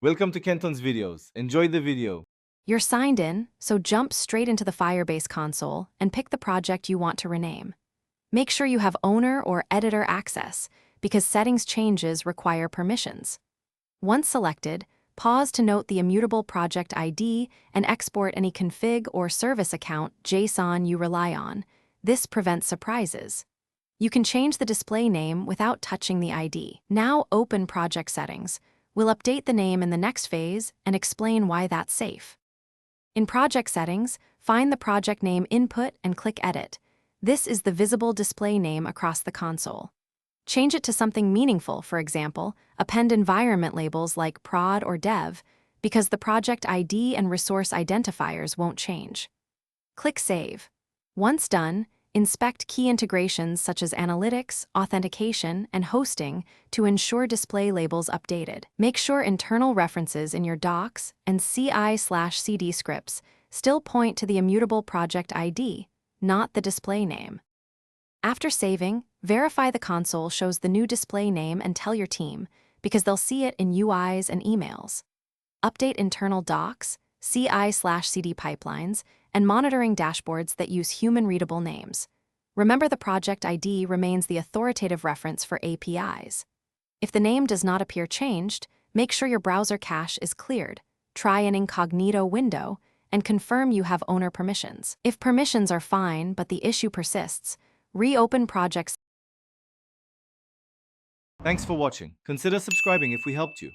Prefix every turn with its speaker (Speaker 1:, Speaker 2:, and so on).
Speaker 1: Welcome to Kenton's videos. Enjoy the video.
Speaker 2: You're signed in, so jump straight into the Firebase console and pick the project you want to rename. Make sure you have owner or editor access, because settings changes require permissions. Once selected, pause to note the immutable project ID and export any config or service account JSON you rely on. This prevents surprises. You can change the display name without touching the ID. Now open Project Settings. We'll update the name in the next phase and explain why that's safe. In Project Settings, find the project name input and click Edit. This is the visible display name across the console. Change it to something meaningful, for example, append environment labels like prod or dev, because the project ID and resource identifiers won't change. Click Save. Once done, inspect key integrations such as analytics, authentication, and hosting to ensure display labels updated. Make sure internal references in your docs and CI/CD scripts still point to the immutable project ID, not the display name. After saving, verify the console shows the new display name and tell your team, because they'll see it in UIs and emails. Update internal docs, CI/CD pipelines, and monitoring dashboards that use human-readable names. Remember, the project ID remains the authoritative reference for APIs. If the name does not appear changed, make sure your browser cache is cleared. Try an incognito window and confirm you have owner permissions. If permissions are fine but the issue persists, reopen projects.
Speaker 1: Thanks for watching. Consider subscribing if we helped you.